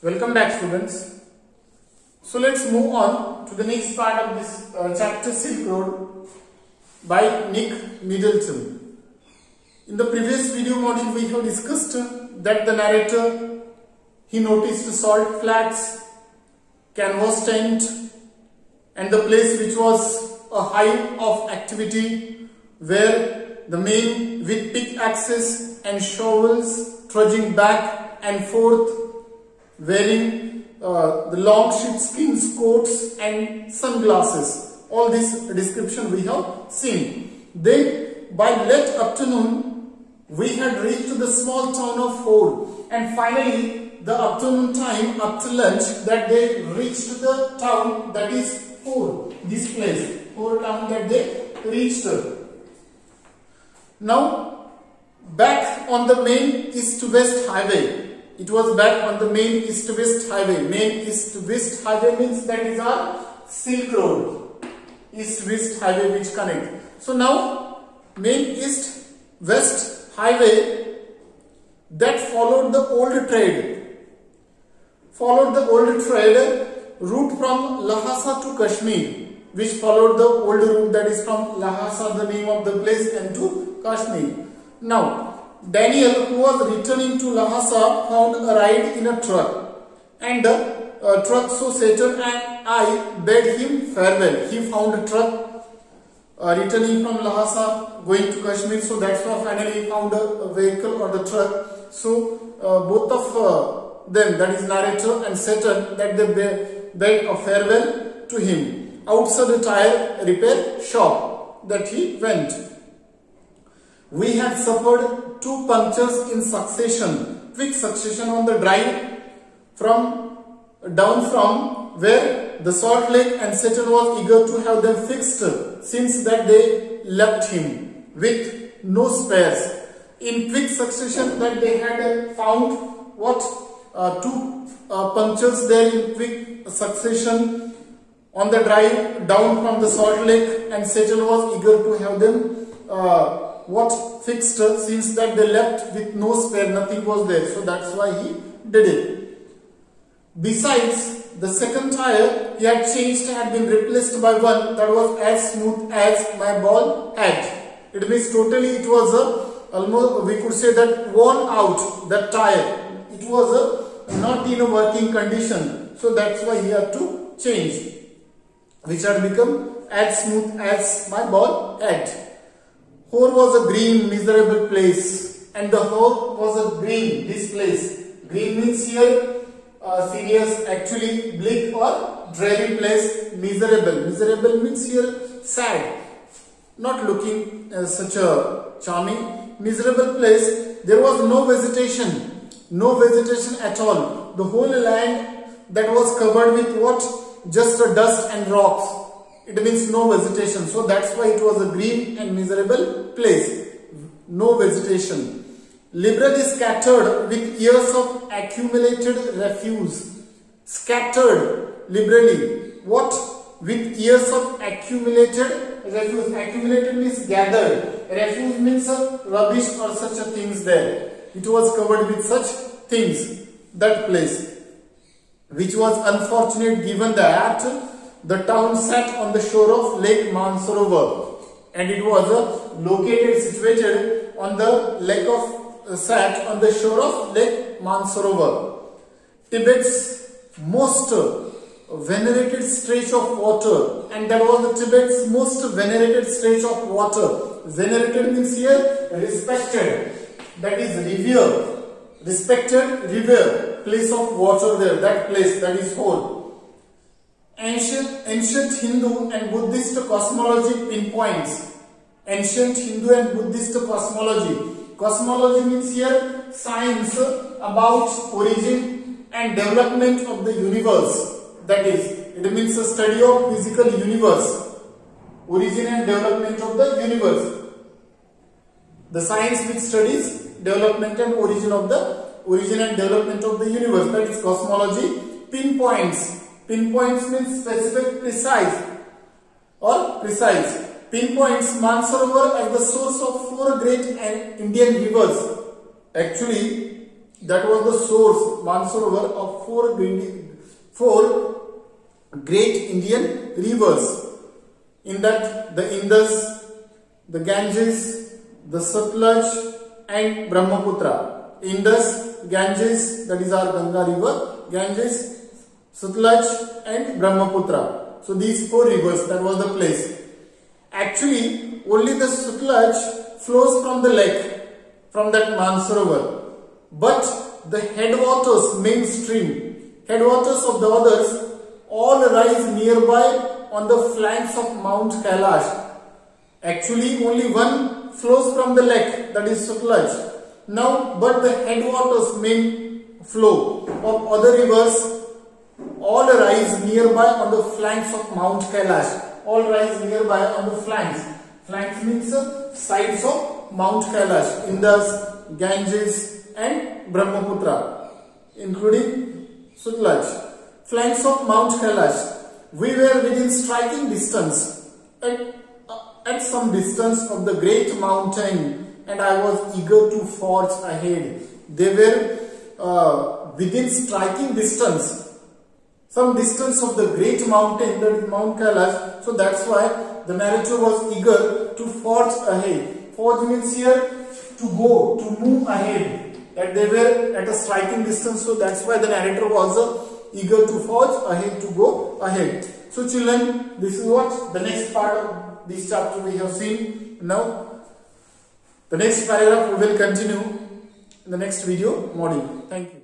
Welcome back, students. So let's move on to the next part of this chapter, Silk Road by Nick Middleton. In the previous video module we have discussed that the narrator, he noticed salt flats, canvas tent and the place which was a hive of activity where the men with pickaxes and shovels trudging back and forth wearing the long sheepskin coats and sunglasses. All this description we have seen. Then by late afternoon we had reached the small town of Hoare, and finally the afternoon time after lunch that they reached the town that is Hoare, this place, Hoare town that they reached. Now back on the main east-west highway. It was back on the main east-west highway. Main east-west highway means that is our Silk Road. East-west highway which connect. So now main east-west highway that followed the old trade. Followed the old trade route from Lhasa to Kashmir, which followed the old route that is from Lhasa, the name of the place, and to Kashmir. Now Daniel, who was returning to Lhasa, found a ride in a truck, and the truck so Satan and I bade him farewell. He found a truck returning from Lhasa going to Kashmir, so that's why finally he found a vehicle or the truck. So both of them, that is narrator and Satan, that they bade a farewell to him outside the tire repair shop that he went. We had suffered 2 punctures in succession, quick succession on the drive down from where the Salt Lake, and Satan was eager to have them fixed since that they left him with no spares. In quick succession that they had found what 2 punctures there in quick succession on the drive down from the Salt Lake, and Satan was eager to have them fixed since that they left with no spare, nothing was there, so that's why he did it. Besides, the second tire he had changed had been replaced by one that was as smooth as my ball head. It means totally it was almost, we could say that, worn out, that tire. It was not in a working condition, so that's why he had to change, which had become as smooth as my ball head. Hoare was a green, miserable place, and the Hoare was a green, this place. Green means here serious, actually bleak or dreary place. Miserable, miserable means here sad, not looking such a charming. Miserable place. There was no vegetation at all. The whole land that was covered with what? Just dust and rocks. It means no vegetation, so that's why it was a green and miserable place. No vegetation. Liberally scattered with years of accumulated refuse. Scattered liberally. What? With years of accumulated refuse. Accumulated means gathered. Refuse means rubbish or such things there. It was covered with such things, that place, which was unfortunate given that the town sat on the shore of Lake Mansarovar, and it was situated on the lake of sat on the shore of Lake Mansarovar. Tibet's most venerated stretch of water, and that was the Tibet's most venerated stretch of water. Venerated means here respected, that is revere, respected, revere, place of water there, that place, that is Hoare. Ancient Hindu and Buddhist cosmology pinpoints. Ancient Hindu and Buddhist cosmology. Cosmology means here science about origin and development of the universe. That is, it means a study of physical universe. Origin and development of the universe. The science which studies development and origin and development of the universe. That is cosmology. Pinpoints. Pinpoints means specific, precise or precise. Pinpoints Mansarovar as the source of 4 great Indian rivers. Actually, that was the source, Mansarovar, of four great Indian rivers. In that, the Indus, the Ganges, the Sutlej and Brahmaputra. Indus, Ganges, that is our Ganga river, Ganges, Sutlej and Brahmaputra. So these four rivers, that was the place. Actually, only the Sutlej flows from the lake, from that Mansarovar. But the headwaters, mainstream, headwaters of the others, all rise nearby on the flanks of Mount Kailash. Actually, only one flows from the lake, that is Sutlej. Now, but the headwaters, main flow of other rivers, all rise nearby on the flanks of Mount Kailash. All rise nearby on the flanks. Flanks means sides of Mount Kailash, Indus, Ganges and Brahmaputra, including Sutlej. Flanks of Mount Kailash. We were within striking distance, at some distance of the great mountain, and I was eager to forge ahead. They were within striking distance, some distance of the great mountain, that is Mount Kailash. So that's why the narrator was eager to forge ahead. Forge means here to go, to move ahead. That they were at a striking distance, so that's why the narrator was eager to forge ahead, to go ahead. So children, this is what the next part of this chapter we have seen. Now the next paragraph we will continue in the next video module. Thank you.